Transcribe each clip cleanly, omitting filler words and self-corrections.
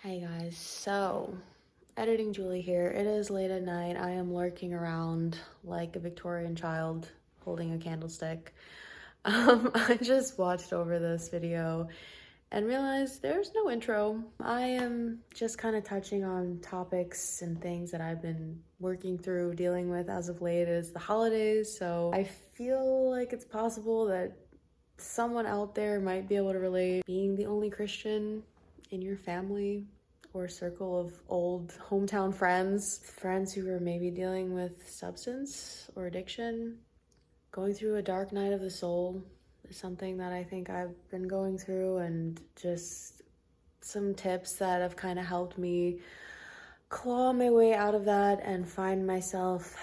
Hey guys, so editing Julie here. It is late at night. I am lurking around like a Victorian child holding a candlestick. I just watched over this video and realized there's no intro. I am just kind of touching on topics and things that I've been working through, dealing with as of late. It's the holidays, so I feel like it's possible that someone out there might be able to relate. Being the only Christian in your family or circle of old hometown friends who are maybe dealing with substance or addiction, going through a dark night of the soul is something that I think I've been going through, and just some tips that have kind of helped me claw my way out of that and find myself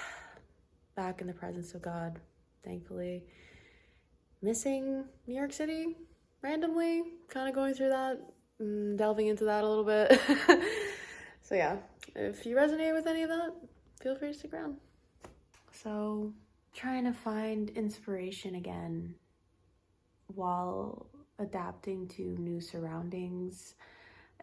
back in the presence of God, thankfully. Missing New York City randomly, kind of going through that, delving into that a little bit. So yeah, if you resonate with any of that, feel free to stick around. So trying to find inspiration again while adapting to new surroundings,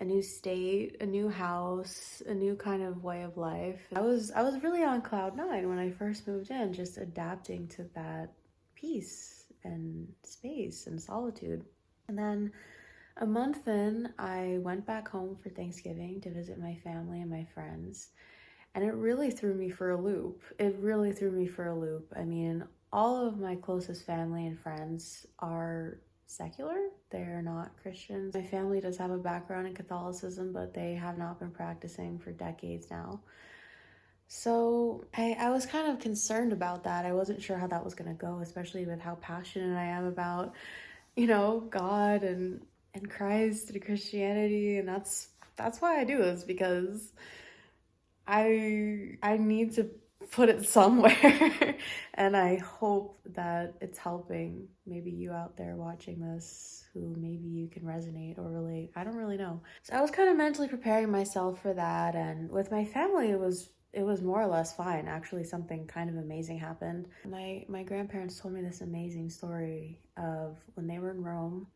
a new state, a new house, a new kind of way of life. I was really on cloud nine when I first moved in, just adapting to that peace and space and solitude. And then a month in, I went back home for Thanksgiving to visit my family and my friends, and it really threw me for a loop. I mean, all of my closest family and friends are secular. They're not Christians. My family does have a background in Catholicism, but they have not been practicing for decades now. So I was kind of concerned about that. I wasn't sure how that was going to go, especially with how passionate I am about, God and Christ and Christianity. And that's why I do this, because I need to put it somewhere. And I hope that it's helping maybe you out there watching this, who maybe you can resonate or relate. I don't really know. So I was kind of mentally preparing myself for that, and with my family it was more or less fine. Actually, something kind of amazing happened. My grandparents told me this amazing story of when they were in Rome,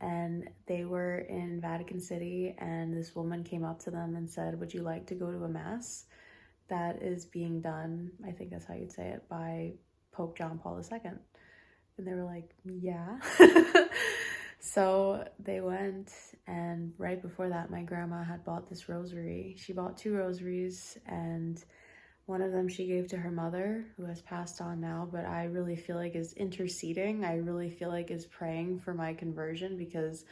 and they were in Vatican City, and this woman came up to them and said, "Would you like to go to a mass that is being done," I think that's how you'd say it, by Pope John Paul II? And they were like, "Yeah." So they went, and right before that, my grandma had bought this rosary. She bought 2 rosaries, and one of them she gave to her mother, who has passed on now, but I really feel like is interceding. I really feel like is praying for my conversion, because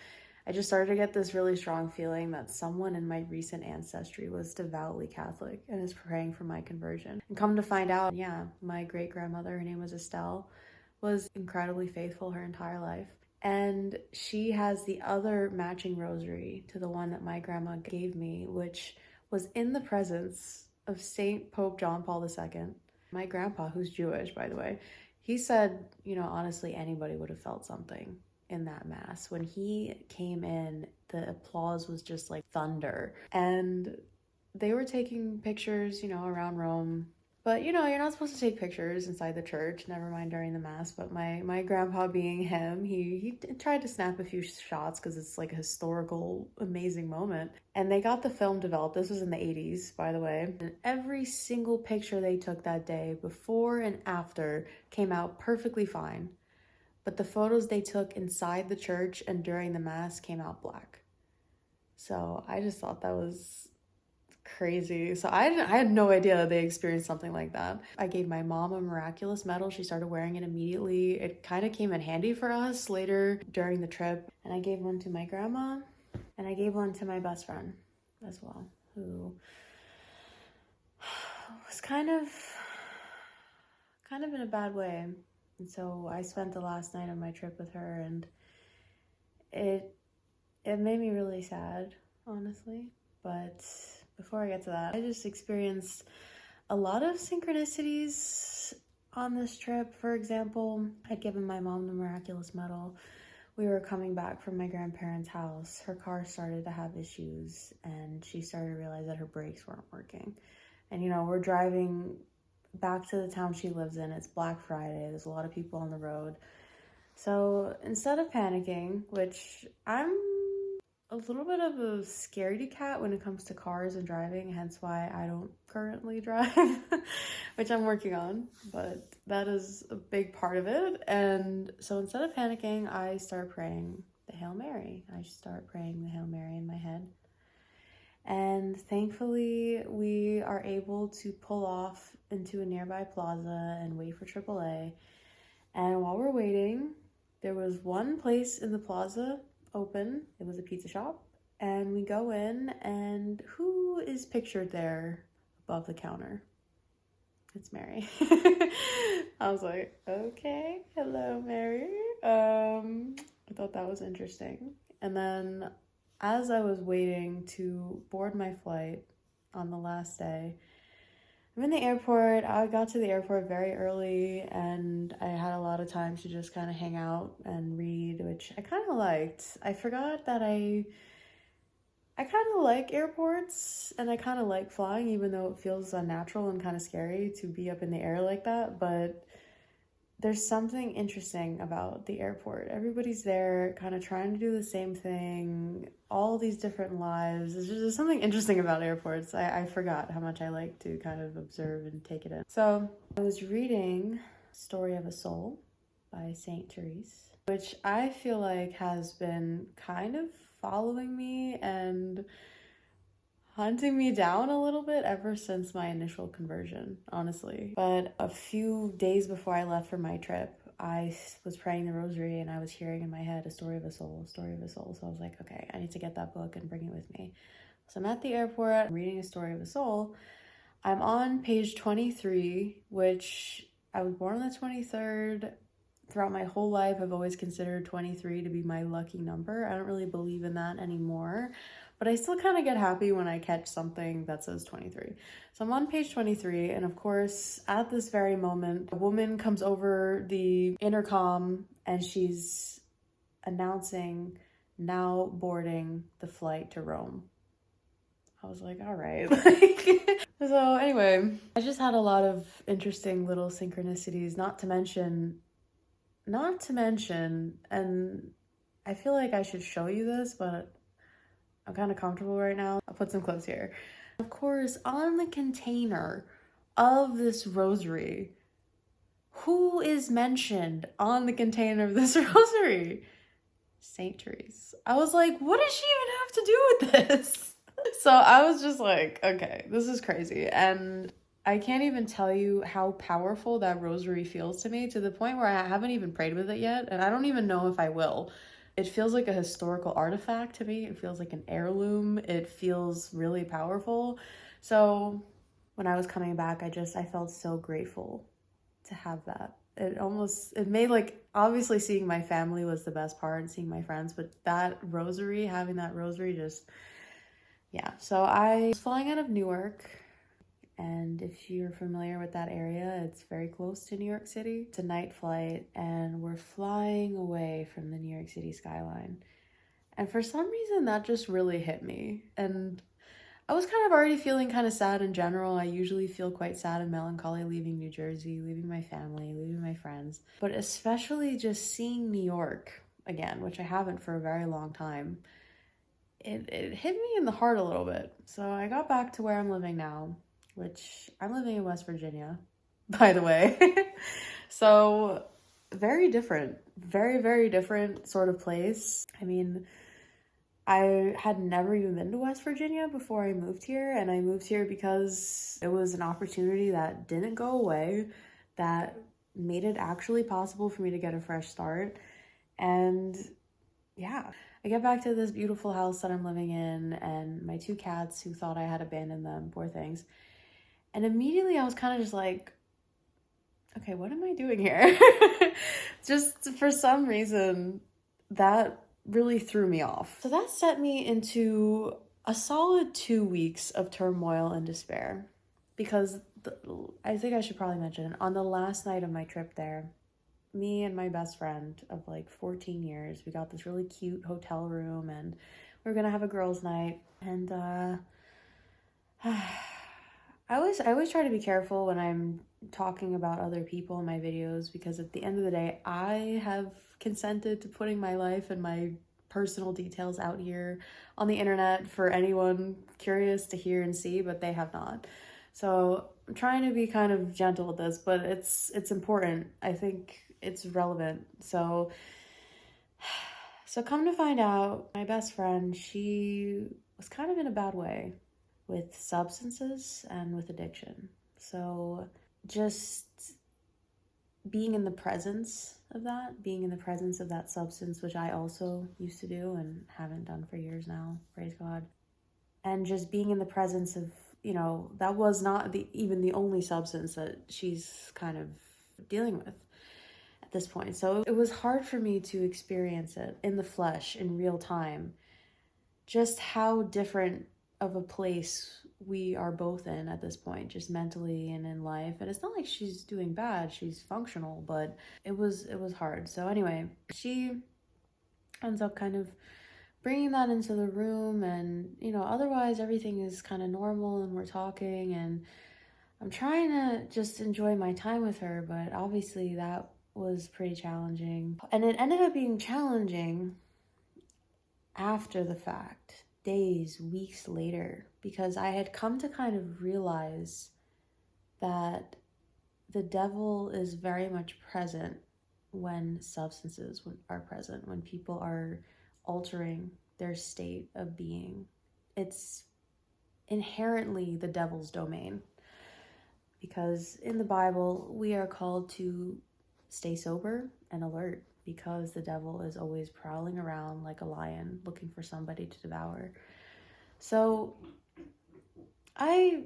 I just started to get this really strong feeling that someone in my recent ancestry was devoutly Catholic and is praying for my conversion. And come to find out, yeah, my great-grandmother, her name was Estelle, was incredibly faithful her entire life. And she has the other matching rosary to the one that my grandma gave me, which was in the presence of Saint Pope John Paul II. My grandpa, who's Jewish, by the way, he said, honestly, anybody would have felt something in that mass. When he came in, the applause was just like thunder. And they were taking pictures, around Rome. But you're not supposed to take pictures inside the church, never mind during the mass. But my grandpa, being him, he tried to snap a few shots because it's like a historical, amazing moment. And they got the film developed. This was in the 80s, by the way. And every single picture they took that day, before and after, came out perfectly fine. But the photos they took inside the church and during the mass came out black. So I just thought that was crazy. So I had no idea that they experienced something like that. I gave my mom a Miraculous Medal. She started wearing it immediately. It kind of came in handy for us later during the trip. And I gave one to my grandma, and I gave one to my best friend as well, who was kind of in a bad way. And so I spent the last night of my trip with her, and it made me really sad, honestly. But before I get to that, I just experienced a lot of synchronicities on this trip. For example, I'd given my mom the Miraculous Medal. We were coming back from my grandparents' house. Her car started to have issues, and she started to realize that her brakes weren't working. And we're driving back to the town she lives in. It's Black Friday. There's a lot of people on the road. So instead of panicking, which I'm a little bit of a scaredy cat when it comes to cars and driving, hence why I don't currently drive, which I'm working on, but that is a big part of it. And so instead of panicking, I start praying the Hail Mary. I start praying the Hail Mary in my head. And thankfully, we are able to pull off into a nearby plaza and wait for AAA. And while we're waiting, there was one place in the plaza open. It was a pizza shop. And we go in, and who is pictured there above the counter? It's Mary. I was like, okay, hello, Mary. I thought that was interesting. And then as I was waiting to board my flight on the last day, I'm in the airport. I got to the airport very early, and I had a lot of time to just kind of hang out and read, which I kind of liked. I forgot that I kind of like airports, and I kind of like flying, even though it feels unnatural and kind of scary to be up in the air like that. But there's something interesting about the airport. Everybody's there kind of trying to do the same thing, all these different lives. There's something interesting about airports. I forgot how much I like to kind of observe and take it in. So I was reading Story of a Soul by Saint Therese, which I feel like has been kind of following me and hunting me down a little bit ever since my initial conversion, honestly. But a few days before I left for my trip, I was praying the rosary and I was hearing in my head a story of a soul, a story of a soul. So I was like, okay, I need to get that book and bring it with me. So I'm at the airport, I'm reading a story of a soul. I'm on page 23, which I was born on the 23rd. Throughout my whole life, I've always considered 23 to be my lucky number. I don't really believe in that anymore, but I still kind of get happy when I catch something that says 23. So I'm on page 23, and of course, at this very moment, a woman comes over the intercom and she's announcing, now boarding the flight to Rome. I was like, all right. So anyway, I just had a lot of interesting little synchronicities, not to mention, and I feel like I should show you this, but I'm kind of comfortable right now. I'll put some clips here. Of course, on the container of this rosary, who is mentioned on the container of this rosary? Saint Therese. I was like, what does she even have to do with this? So I was just like, okay, this is crazy. And I can't even tell you how powerful that rosary feels to me, to the point where I haven't even prayed with it yet, and I don't even know if I will. It feels like a historical artifact to me. It feels like an heirloom. It feels really powerful. So when I was coming back, I felt so grateful to have that. It made, like, obviously seeing my family was the best part, seeing my friends, but that rosary, having that rosary, just, yeah. So I was flying out of Newark. And if you're familiar with that area, it's very close to New York City. It's a night flight, and we're flying away from the New York City skyline. And for some reason, that just really hit me. And I was kind of already feeling kind of sad in general. I usually feel quite sad and melancholy leaving New Jersey, leaving my family, leaving my friends. But especially just seeing New York again, which I haven't for a very long time, it hit me in the heart a little bit. So I got back to where I'm living now, which I'm living in West Virginia, by the way. So very different, very, very different sort of place. I mean, I had never even been to West Virginia before I moved here, and I moved here because it was an opportunity that didn't go away, that made it actually possible for me to get a fresh start. And yeah, I get back to this beautiful house that I'm living in, and my two cats who thought I had abandoned them, poor things. And immediately I was kind of just like, okay, what am I doing here? Just for some reason, that really threw me off. So that set me into a solid 2 weeks of turmoil and despair. Because I think I should probably mention, on the last night of my trip there, me and my best friend of like 14 years, we got this really cute hotel room, and we were gonna have a girls' night. And I always try to be careful when I'm talking about other people in my videos, because at the end of the day, I have consented to putting my life and my personal details out here on the internet for anyone curious to hear and see, but they have not. So I'm trying to be kind of gentle with this, but it's important. I think it's relevant. So come to find out, my best friend, she was kind of in a bad way with substances and with addiction. So just being in the presence of that, being in the presence of that substance, which I also used to do and haven't done for years now, praise God. And just being in the presence of, you know, that was not even the only substance that she's kind of dealing with at this point. So it was hard for me to experience it in the flesh, in real time, just how different of a place we are both in at this point, just mentally and in life. And it's not like she's doing bad, she's functional, but it was hard. So anyway, she ends up kind of bringing that into the room, and you know, otherwise everything is kind of normal and we're talking and I'm trying to just enjoy my time with her, but obviously that was pretty challenging. And it ended up being challenging after the fact, days, weeks later, because I had come to kind of realize that the devil is very much present when substances are present, when people are altering their state of being. It's inherently the devil's domain, because in the Bible, we are called to stay sober and alert, because the devil is always prowling around like a lion looking for somebody to devour. So I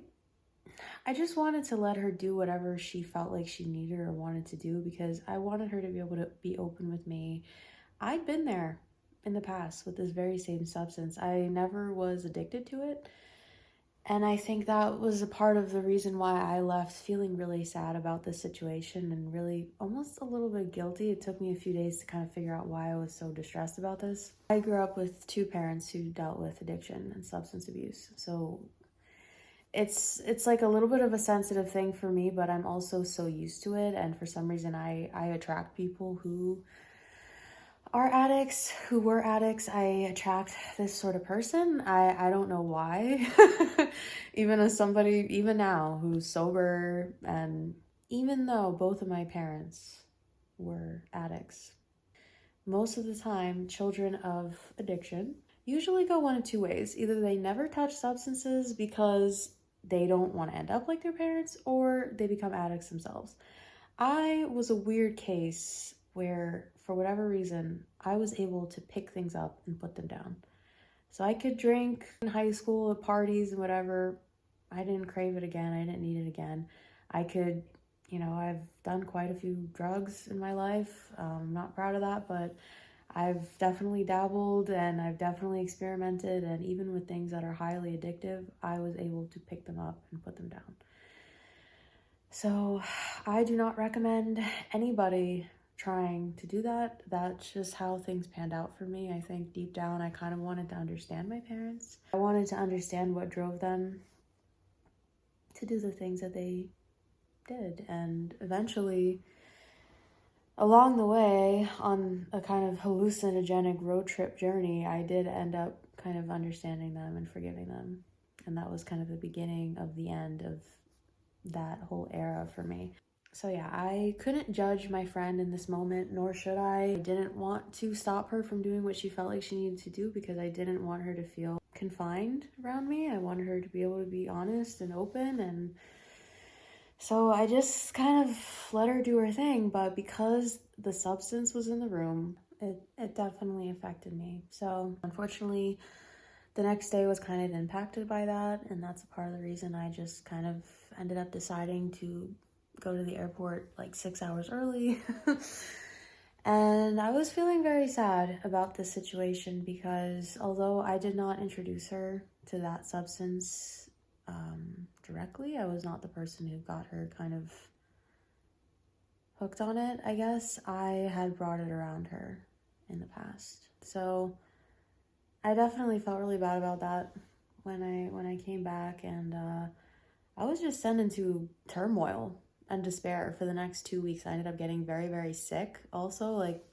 just wanted to let her do whatever she felt like she needed or wanted to do, because I wanted her to be able to be open with me. I'd been there in the past with this very same substance. I never was addicted to it. And I think that was a part of the reason why I left feeling really sad about this situation and really almost a little bit guilty. It took me a few days to kind of figure out why I was so distressed about this. I grew up with two parents who dealt with addiction and substance abuse. So it's like a little bit of a sensitive thing for me, but I'm also so used to it. And for some reason, I attract people who are addicts, who were addicts. I attract this sort of person. I don't know why. Even as somebody, even now, who's sober, and even though both of my parents were addicts, most of the time, children of addiction usually go one of two ways. Either they never touch substances because they don't want to end up like their parents, or they become addicts themselves. I was a weird case where, for whatever reason, I was able to pick things up and put them down. So I could drink in high school at parties and whatever. I didn't crave it again. I didn't need it again. I could, you know, I've done quite a few drugs in my life. I'm not proud of that, but I've definitely dabbled and I've definitely experimented. And even with things that are highly addictive, I was able to pick them up and put them down. So I do not recommend anybody trying to do that. That's just how things panned out for me. I think deep down, I kind of wanted to understand my parents. I wanted to understand what drove them to do the things that they did. And eventually, along the way, on a kind of hallucinogenic road trip journey, I did end up kind of understanding them and forgiving them. And that was kind of the beginning of the end of that whole era for me. So yeah, I couldn't judge my friend in this moment, nor should I. I didn't want to stop her from doing what she felt like she needed to do, because I didn't want her to feel confined around me. I wanted her to be able to be honest and open, and so I just kind of let her do her thing. But because the substance was in the room, it definitely affected me. So unfortunately, the next day was kind of impacted by that, and that's a part of the reason I just kind of ended up deciding to go to the airport like 6 hours early. And I was feeling very sad about this situation, because although I did not introduce her to that substance directly, I was not the person who got her kind of hooked on it, I guess. I had brought it around her in the past. So I definitely felt really bad about that when I came back, and I was just sent into turmoil and despair for the next 2 weeks. I ended up getting very, very sick also. Like,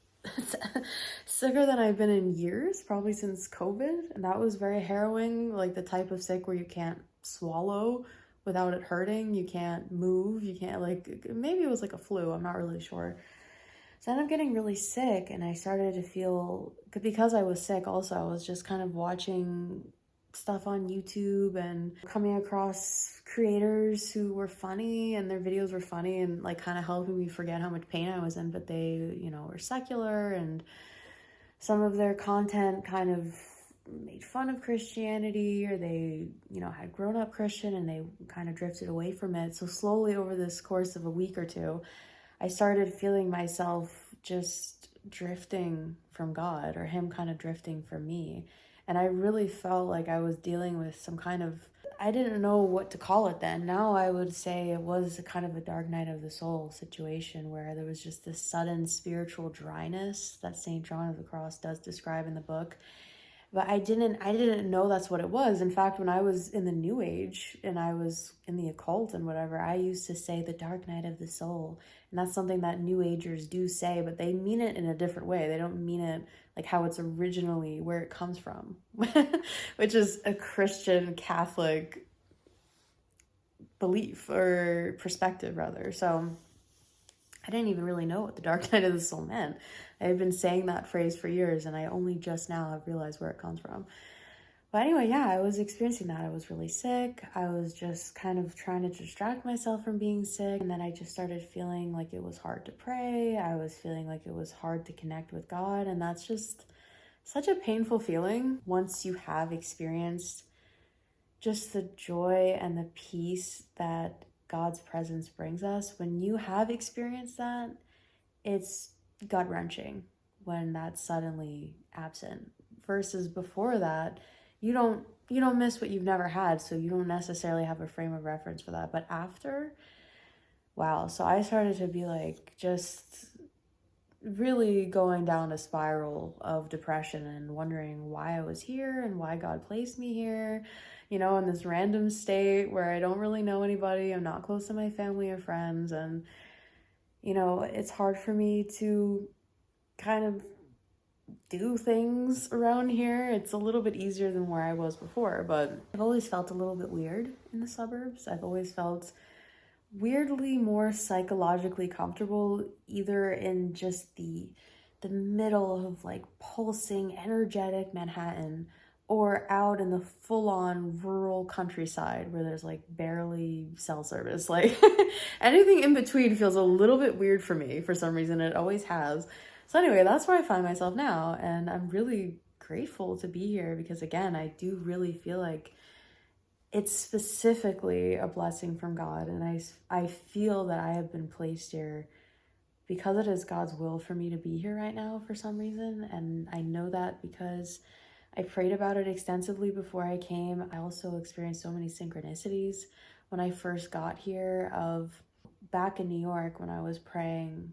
sicker than I've been in years, probably since COVID. And that was very harrowing, like the type of sick where you can't swallow without it hurting. You can't move. You can't, like, maybe it was like a flu. I'm not really sure. So I ended up getting really sick, and I started to feel, because I was sick also, I was just kind of watching stuff on YouTube and coming across creators who were funny, and their videos were funny and like kind of helping me forget how much pain I was in, but they, were secular, and some of their content kind of made fun of Christianity, or they, had grown up Christian and they kind of drifted away from it. So slowly over this course of a week or two, I started feeling myself just drifting from God, or Him kind of drifting from me. And I really felt like I was dealing with some kind of, I didn't know what to call it then. Now I would say it was a kind of a dark night of the soul situation, where there was just this sudden spiritual dryness that St. John of the Cross does describe in the book. But I didn't know that's what it was. In fact, when I was in the New Age and I was in the occult and whatever, I used to say the dark night of the soul. And that's something that New Agers do say, but they mean it in a different way. They don't mean it like how it's originally, where it comes from, which is a Christian Catholic belief, or perspective rather. So I didn't even really know what the dark night of the soul meant. I've been saying that phrase for years, and I only just now have realized where it comes from. But anyway, yeah, I was experiencing that. I was really sick. I was just kind of trying to distract myself from being sick. And then I just started feeling like it was hard to pray. I was feeling like it was hard to connect with God. And that's just such a painful feeling once you have experienced just the joy and the peace that God's presence brings us. When you have experienced that, it's gut-wrenching when that's suddenly absent, versus before that you don't miss what you've never had, so you don't necessarily have a frame of reference for that. But after, wow. So I started to be like, just really going down a spiral of depression and wondering why I was here and why God placed me here, in this random state where I don't really know anybody. I'm not close to my family or friends, and it's hard for me to kind of do things around here. It's a little bit easier than where I was before, but I've always felt a little bit weird in the suburbs. I've always felt weirdly more psychologically comfortable, either in just the middle of like pulsing, energetic Manhattan, or out in the full-on rural countryside where there's like barely cell service. Like anything in between feels a little bit weird for me for some reason. It always has. So anyway, that's where I find myself now, and I'm really grateful to be here, because again, I do really feel like it's specifically a blessing from God, and I feel that I have been placed here because it is God's will for me to be here right now for some reason. And I know that because I prayed about it extensively before I came. I also experienced so many synchronicities when I first got here, of back in New York when I was praying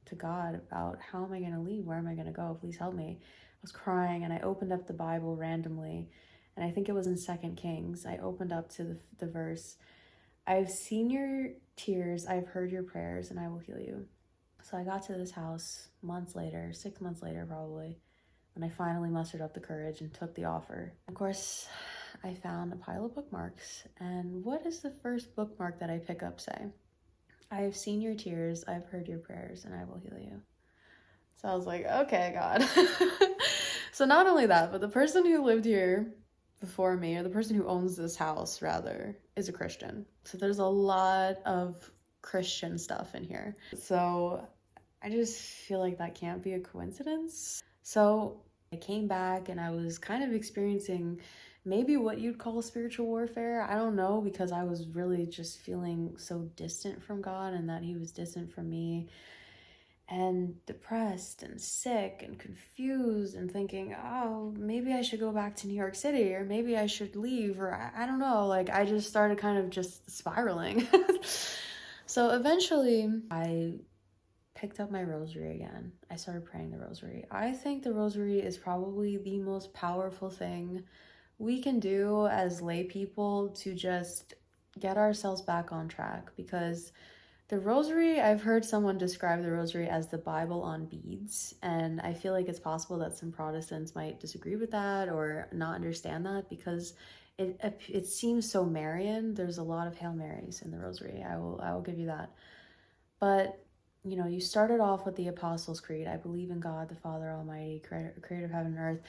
to God about, how am I going to leave? Where am I going to go? Please help me. I was crying, and I opened up the Bible randomly, and I think it was in 2 Kings. I opened up to the verse, I've seen your tears, I've heard your prayers, and I will heal you. So I got to this house months later, 6 months later probably, when I finally mustered up the courage and took the offer. Of course, I found a pile of bookmarks, and what does the first bookmark that I pick up say? I have seen your tears, I've heard your prayers, and I will heal you. So I was like, okay, God. So not only that, but the person who lived here before me, or the person who owns this house rather, is a Christian. So there's a lot of Christian stuff in here. So I just feel like that can't be a coincidence. So I came back, and I was kind of experiencing maybe what you'd call spiritual warfare. I don't know, because I was really just feeling so distant from God, and that He was distant from me, and depressed and sick and confused, and thinking, oh, maybe I should go back to New York City, or maybe I should leave, or I don't know. Like, I just started kind of just spiraling. So eventually I picked up my rosary again. I started praying the rosary. I think the rosary is probably the most powerful thing we can do as lay people to just get ourselves back on track, because The rosary, I've heard someone describe the rosary as the Bible on beads, and I feel like it's possible that some Protestants might disagree with that or not understand that because it seems so Marian. There's a lot of Hail Marys in the rosary. I will give you that. But you know, you started off with the Apostles' Creed. I believe in God, the Father Almighty, creator of heaven and earth,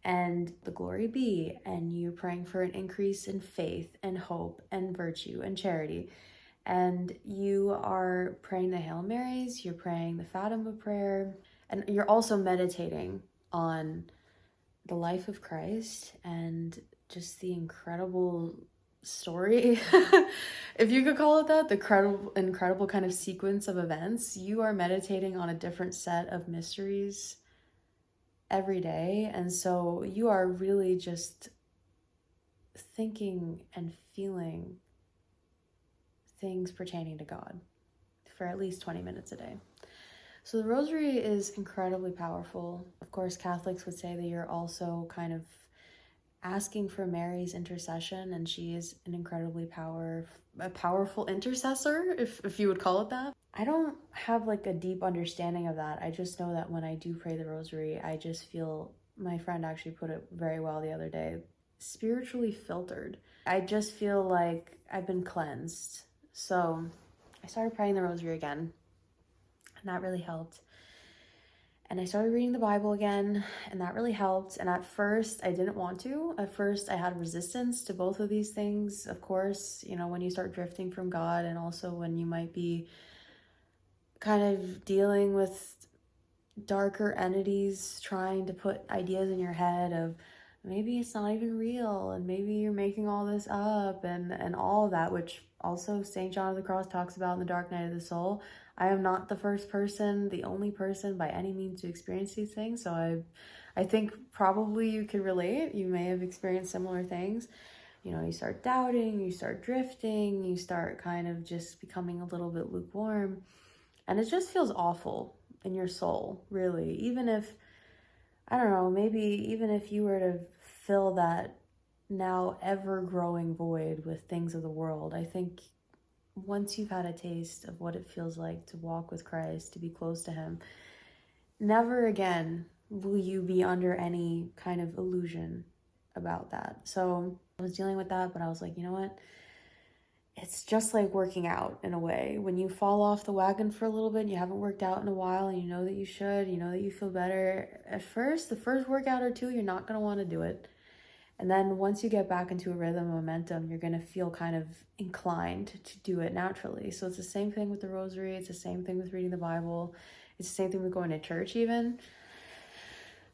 and the glory be, and you're praying for an increase in faith and hope and virtue and charity. And you are praying the Hail Marys, you're praying the Fatima prayer, and you're also meditating on the life of Christ and just the incredible story, if you could call it that, the incredible kind of sequence of events. You are meditating on a different set of mysteries every day, and so you are really just thinking and feeling things pertaining to God for at least 20 minutes a day. So the rosary is incredibly powerful. Of course, Catholics would say that you're also kind of asking for Mary's intercession, and she is an incredibly powerful intercessor, if you would call it that. I don't have like a deep understanding of that. I just know that when I do pray the rosary, I just feel, my friend actually put it very well the other day, spiritually filtered. I just feel like I've been cleansed. So I started praying the rosary again, and that really helped. And I started reading the Bible again, and that really helped. And at first, I didn't want to. At first, I had resistance to both of these things. Of course, you know, when you start drifting from God, and also when you might be kind of dealing with darker entities trying to put ideas in your head of maybe it's not even real, and maybe you're making all this up, and all of that, which also St. John of the Cross talks about in the Dark Night of the Soul. I am not the first person, the only person by any means to experience these things, so I think probably you can relate. You may have experienced similar things. You know, you start doubting, you start drifting, you start kind of just becoming a little bit lukewarm, and it just feels awful in your soul, really. Even if, I don't know, maybe even if you were to fill that now ever-growing void with things of the world, I think once you've had a taste of what it feels like to walk with Christ, to be close to him, never again will you be under any kind of illusion about that. So I was dealing with that, but I was like, you know what? It's just like working out in a way. When you fall off the wagon for a little bit and you haven't worked out in a while, and you know that you should, you know that you feel better. At first, the first workout or two, you're not going to want to do it. And then once you get back into a rhythm, momentum, you're going to feel kind of inclined to do it naturally. So it's the same thing with the rosary. It's the same thing with reading the Bible. It's the same thing with going to church even.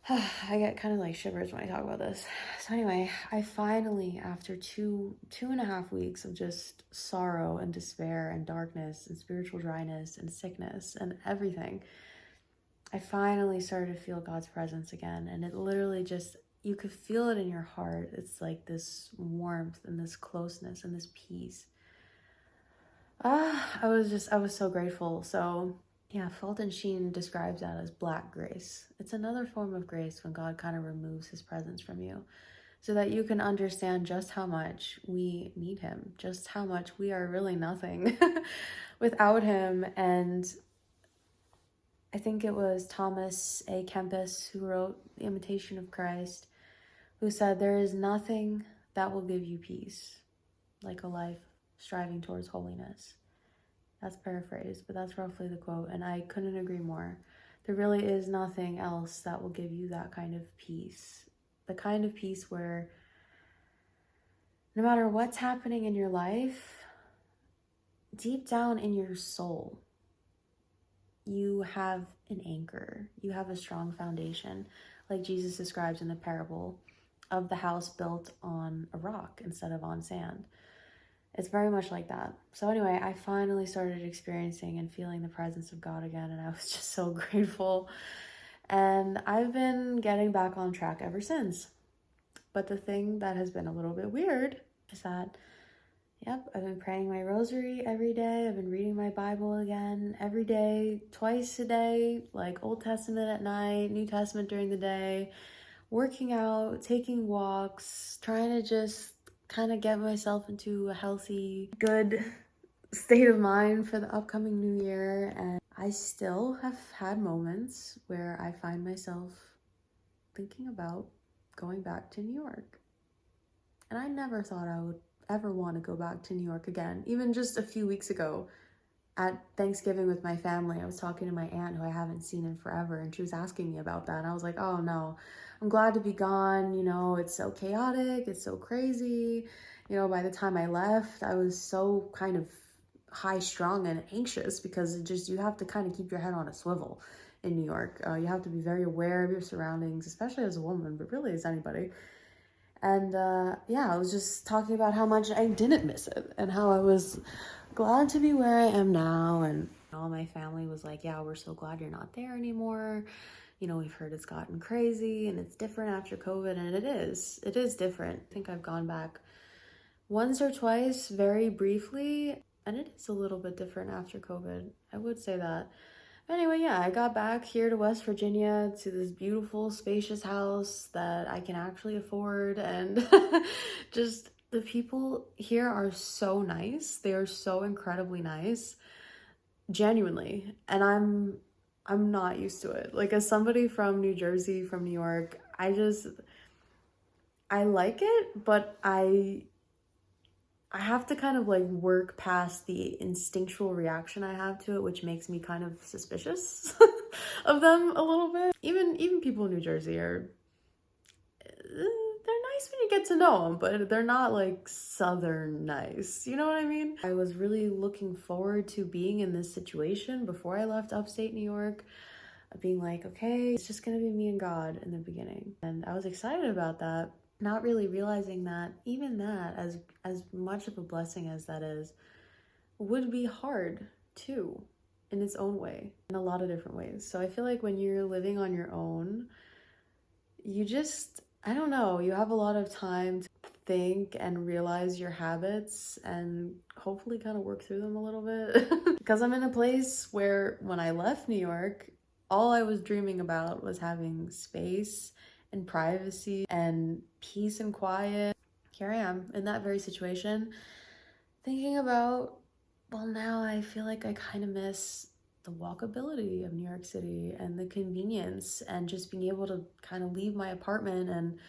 I get kind of like shivers when I talk about this. So anyway, I finally, after two and a half weeks of just sorrow and despair and darkness and spiritual dryness and sickness and everything, I finally started to feel God's presence again. And it literally just, you could feel it in your heart. It's like this warmth and this closeness and this peace. I was so grateful. So yeah, Fulton Sheen describes that as black grace. It's another form of grace when God kind of removes his presence from you so that you can understand just how much we need him, just how much we are really nothing without him. And I think it was Thomas A. Kempis who wrote The Imitation of Christ, who said, "There is nothing that will give you peace like a life striving towards holiness." That's paraphrased, but that's roughly the quote, and I couldn't agree more. There really is nothing else that will give you that kind of peace. The kind of peace where no matter what's happening in your life, deep down in your soul, you have an anchor. You have a strong foundation, like Jesus describes in the parable of the house built on a rock instead of on sand. It's very much like that. So anyway, I finally started experiencing and feeling the presence of God again, and I was just so grateful. And I've been getting back on track ever since. But the thing that has been a little bit weird is that, yep, I've been praying my rosary every day. I've been reading my Bible again every day, twice a day, like Old Testament at night, New Testament during the day, working out, taking walks, trying to just kind of get myself into a healthy, good state of mind for the upcoming new year, and I still have had moments where I find myself thinking about going back to New York. And I never thought I would ever want to go back to New York again. Even just a few weeks ago at Thanksgiving with my family, I was talking to my aunt who I haven't seen in forever, and she was asking me about that. And I was like, oh no, I'm glad to be gone. You know, it's so chaotic, it's so crazy. You know, by the time I left, I was so kind of high strung and anxious because it just, you have to kind of keep your head on a swivel in New York. You have to be very aware of your surroundings, especially as a woman, but really as anybody. And yeah, I was just talking about how much I didn't miss it and how I was glad to be where I am now. And all my family was like, yeah, we're so glad you're not there anymore. You know, we've heard it's gotten crazy and it's different after COVID, and it is. It is different. I think I've gone back once or twice very briefly, and it is a little bit different after COVID. I would say that. Anyway, yeah, I got back here to West Virginia to this beautiful, spacious house that I can actually afford. And just the people here are so nice. They are so incredibly nice, genuinely. And I'm not used to it. Like, as somebody from New Jersey, from New York, I like it, but I have to kind of like work past the instinctual reaction I have to it, which makes me kind of suspicious of them a little bit. Even people in New Jersey are, they're nice when you get to know them, but they're not like Southern nice. You know what I mean? I was really looking forward to being in this situation before I left upstate New York, being like, okay, it's just gonna be me and God in the beginning. And I was excited about that, not really realizing that even that, as much of a blessing as that is, would be hard too, in its own way, in a lot of different ways. So I feel like when you're living on your own, you just, I don't know, you have a lot of time to think and realize your habits and hopefully kind of work through them a little bit. Because I'm in a place where when I left New York, all I was dreaming about was having space and privacy and peace and quiet. Here I am in that very situation, thinking about, well, now I feel like I kind of miss the walkability of New York City and the convenience and just being able to kind of leave my apartment. And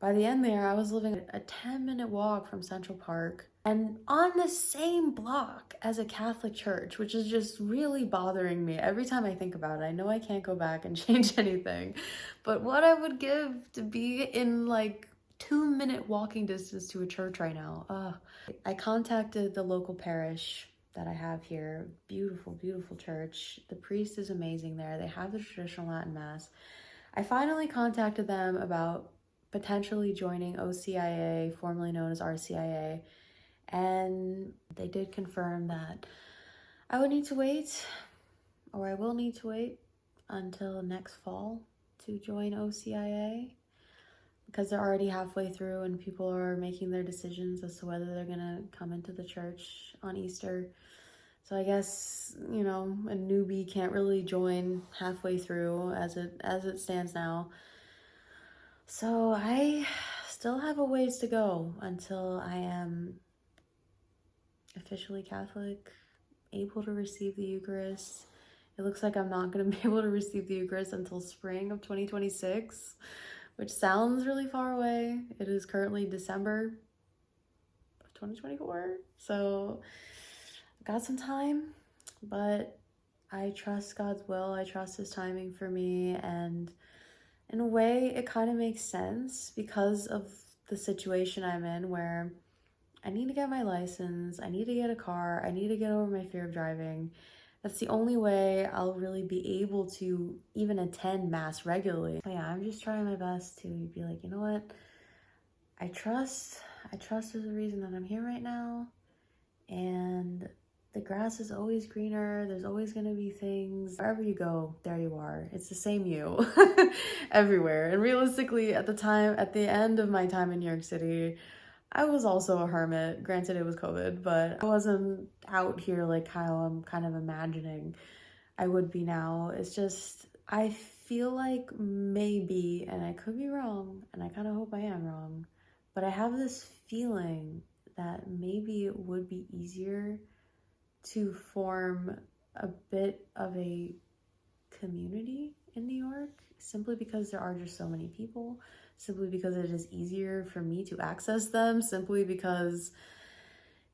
by the end there, I was living a 10-minute walk from Central Park and on the same block as a Catholic church, which is just really bothering me every time I think about it. I know I can't go back and change anything, but what I would give to be in like 2-minute walking distance to a church right now. I contacted the local parish that I have here. Beautiful, beautiful church. The priest is amazing there. They have the traditional Latin Mass. I finally contacted them about potentially joining OCIA, formerly known as RCIA, and they did confirm that I would need to wait, or I will need to wait until next fall to join OCIA, because they're already halfway through and people are making their decisions as to whether they're gonna come into the church on Easter. So I guess, you know, a newbie can't really join halfway through as it stands now. So I still have a ways to go until I am officially Catholic, able to receive the Eucharist. It looks like I'm not going to be able to receive the Eucharist until spring of 2026, which sounds really far away. It is currently December of 2024, so I've got some time, but I trust God's will. I trust His timing for me, and in a way, it kind of makes sense because of the situation I'm in, where I need to get my license, I need to get a car, I need to get over my fear of driving. That's the only way I'll really be able to even attend Mass regularly. But yeah, I'm just trying my best to be like, you know what? I trust there's a reason that I'm here right now. And the grass is always greener. There's always going to be things. Wherever you go, there you are. It's the same you everywhere. And realistically, at the end of my time in New York City, I was also a hermit. Granted, it was COVID, but I wasn't out here like how I'm kind of imagining I would be now. It's just, I feel like maybe, and I could be wrong, and I kind of hope I am wrong, but I have this feeling that maybe it would be easier to form a bit of a community in New York, simply because there are just so many people, simply because it is easier for me to access them, simply because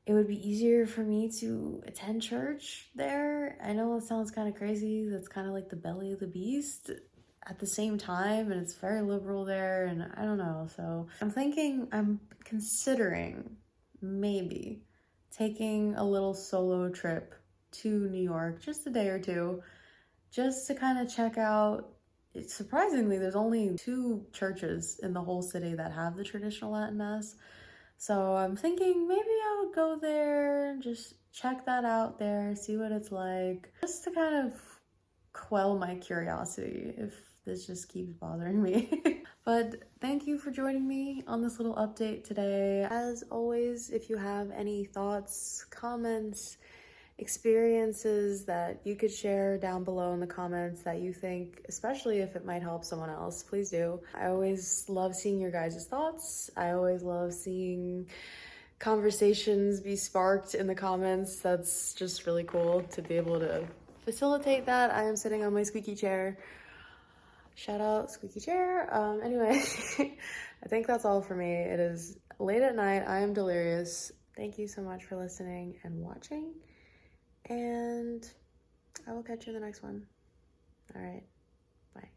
it would be easier for me to attend church there. I know it sounds kind of crazy. That's kind of like the belly of the beast at the same time, and it's very liberal there, and I don't know. So I'm considering maybe taking a little solo trip to New York, just a day or two, just to kind of check out. Surprisingly, there's only 2 churches in the whole city that have the traditional Latin Mass. So I'm thinking maybe I would go there, just check that out there, see what it's like, just to kind of quell my curiosity if this just keeps bothering me. But thank you for joining me on this little update today. As always, if you have any thoughts, comments, experiences that you could share down below in the comments that you think, especially if it might help someone else, please do. I always love seeing your guys' thoughts. I always love seeing conversations be sparked in the comments. That's just really cool to be able to facilitate that. I am sitting on my squeaky chair. Shout out squeaky chair. Anyway, I think that's all for me. It is late at night. I am delirious. Thank you so much for listening and watching, and I will catch you in the next one. All right, bye.